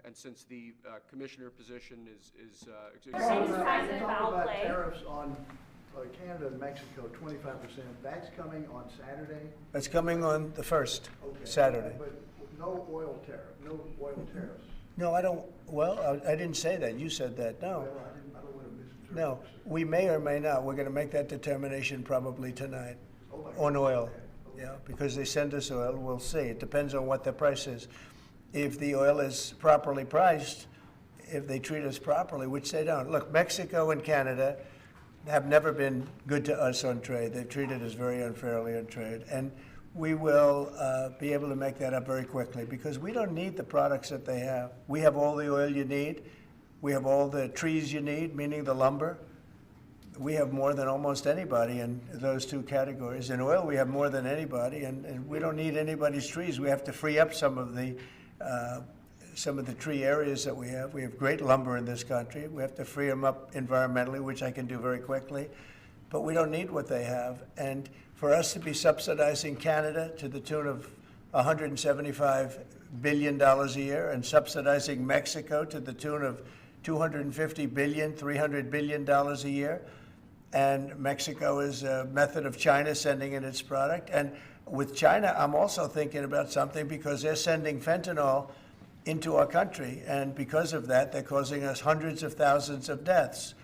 And since the commissioner position is Talk about tariffs on Canada and Mexico, 25%. That's coming on Saturday? It's coming on the 1st, Saturday. But no oil tariff, no oil tariffs. No, I don't, well, I didn't say that. You said that, no. Well, I don't want to misinterpret. No, we may or may not. We're going to make that determination probably tonight Oh, on oil. Yeah, because they send us oil, we'll see. It depends on what the price is. If the oil is properly priced, if they treat us properly, which they don't. Look, Mexico and Canada have never been good to us on trade. They've treated us very unfairly on trade. And we will be able to make that up very quickly because we don't need the products that they have. We have all the oil you need. We have all the trees you need, meaning the lumber. We have more than almost anybody in those two categories. In oil, we have more than anybody, and we don't need anybody's trees. We have to free up some of the tree areas that we have. We have great lumber in this country. We have to free them up environmentally, which I can do very quickly. But we don't need what they have. And for us to be subsidizing Canada to the tune of $175 billion a year and subsidizing Mexico to the tune of $250 billion, $300 billion a year, and Mexico is a method of China sending in its product. And with China, I'm also thinking about something because they're sending fentanyl into our country, and because of that, they're causing us hundreds of thousands of deaths.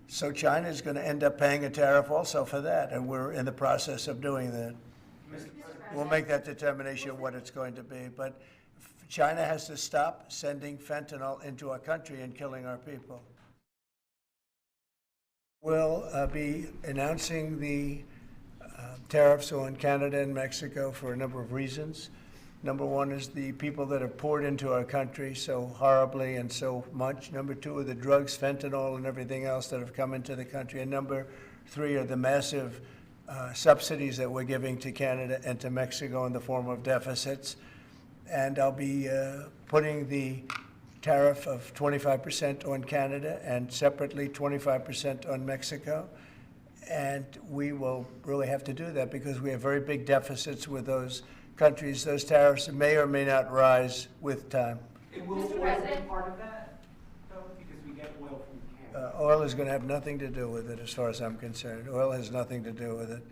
So China is going to end up paying a tariff also for that, and we're in the process of doing that. We'll make that determination what it's going to be, but China has to stop sending fentanyl into our country and killing our people. We'll be announcing the tariffs on Canada and Mexico for a number of reasons. Number one is the people that have poured into our country so horribly and so much. Number two are the drugs, fentanyl, and everything else that have come into the country. And number three are the massive subsidies that we're giving to Canada and to Mexico in the form of deficits. And I'll be putting the tariff of 25% on Canada and separately 25% on Mexico. And we will really have to do that because we have very big deficits with those countries. Those tariffs may or may not rise with time. Will oil be part of that, though, because we get oil from Canada? Oil is going to have nothing to do with it as far as I'm concerned. Oil has nothing to do with it.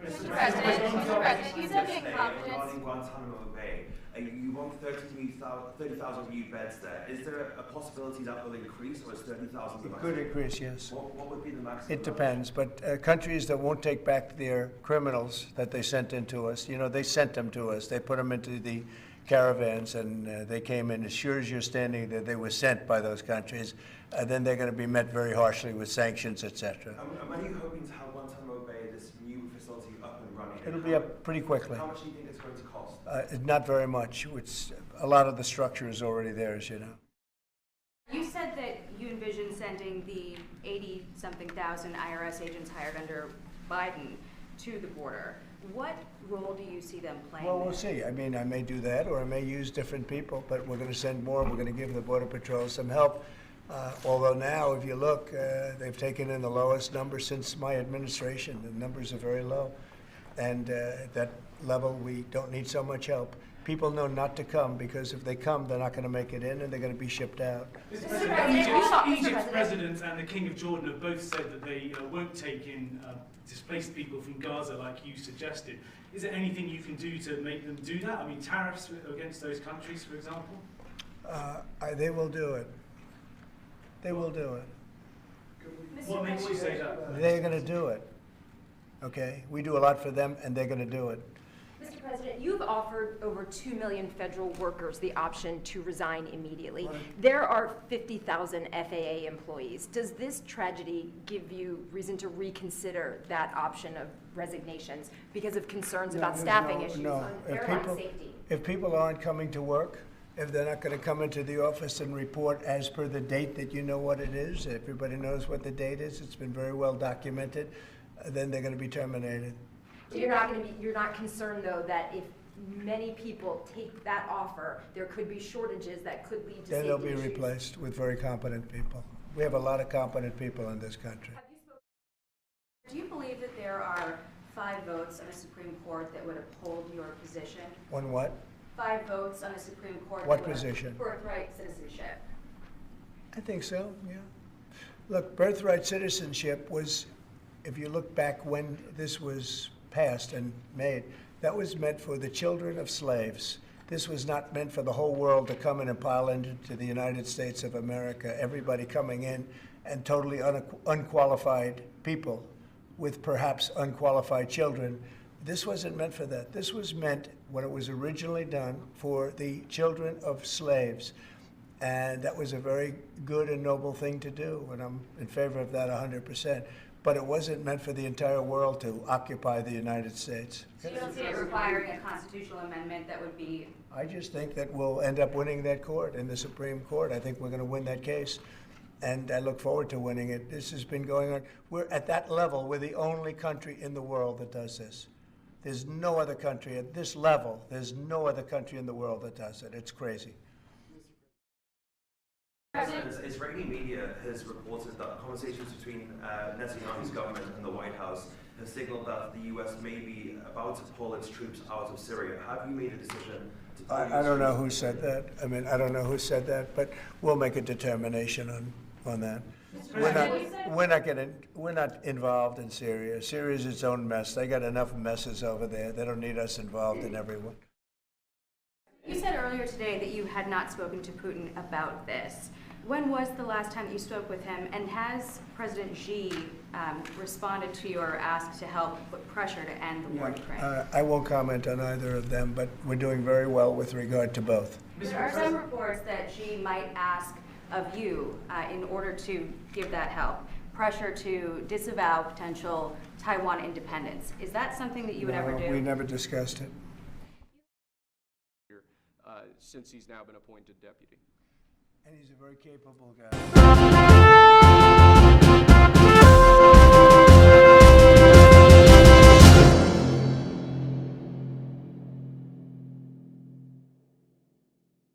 Mr. President, you said in confidence. Regarding Guantanamo Bay, you want 30,000 new beds there. Is there a possibility that will increase, or is 30,000 the It could maximum? increase, yes. What would be the maximum? It depends, but countries that won't take back their criminals that they sent into us, you know, they sent them to us. They put them into the caravans, and they came in. As sure as you're standing there, they were sent by those countries. Then they're going to be met very harshly with sanctions, etc. When are you hoping to have Guantanamo Bay, this new facility, up and running? It'll be up pretty quickly. How much do you think it's going to cost? Not very much. A lot of the structure is already there, as you know. You said that you envision sending the 80-something thousand IRS agents hired under Biden to the border. What role do you see them playing? Well, we'll see. I mean, I may do that, or I may use different people, but we're going to send more. We're going to give the Border Patrol some help. Although now, if you look, they've taken in the lowest number since my administration. The numbers are very low. And at that level, we don't need so much help. People know not to come because if they come, they're not going to make it in and they're going to be shipped out. Mr. President, Egypt's president and the King of Jordan have both said that they won't take in displaced people from Gaza like you suggested. Is there anything you can do to make them do that? I mean, tariffs against those countries, for example? They will do it. They will do it. What makes you say that? They're going to do it. Okay? We do a lot for them, and they're going to do it. Mr. President, you've offered over 2 million federal workers the option to resign immediately. Right. There are 50,000 FAA employees. Does this tragedy give you reason to reconsider that option of resignations because of concerns about staffing issues on airline safety? If people aren't coming to work, if they're not going to come into the office and report as per the date that you know what it is, everybody knows what the date is, it's been very well documented, then they're going to be terminated. So you're not concerned though that if many people take that offer, there could be shortages that could lead to safety issues? Then they'll be replaced with very competent people. We have a lot of competent people in this country. Do you believe that there are 5 votes on the Supreme Court that would uphold your position? On what? 5 votes on the Supreme Court. What position? Birthright citizenship. I think so, yeah. Look, birthright citizenship was, if you look back when this was passed and made, that was meant for the children of slaves. This was not meant for the whole world to come in and pile into the United States of America, everybody coming in and totally unqualified people with perhaps unqualified children. This wasn't meant for that. This was meant, when it was originally done, for the children of slaves. And that was a very good and noble thing to do, and I'm in favor of that 100%. But it wasn't meant for the entire world to occupy the United States. So you don't see it requiring a constitutional amendment that would be... I just think that we'll end up winning that court in the Supreme Court. I think we're going to win that case, and I look forward to winning it. This has been going on. We're at that level. We're the only country in the world that does this. There's no other country at this level. There's no other country in the world that does it. It's crazy. Israeli media has reported that conversations between Netanyahu's government and the White House have signaled that the U.S. may be about to pull its troops out of Syria. Have you made a decision to pull I don't know who said that. I mean, I don't know who said that, but we'll make a determination on that. We're not involved in Syria. Syria is its own mess. They got enough messes over there. They don't need us involved in every one. You said earlier today that you had not spoken to Putin about this. When was the last time that you spoke with him, and has President Xi responded to your ask to help put pressure to end the war in Ukraine? I won't comment on either of them, but we're doing very well with regard to both. There are some reports that Xi might ask of you, in order to give that help, pressure to disavow potential Taiwan independence. Is that something that you would ever do? We never discussed it. Since he's now been appointed deputy. And he's a very capable guy.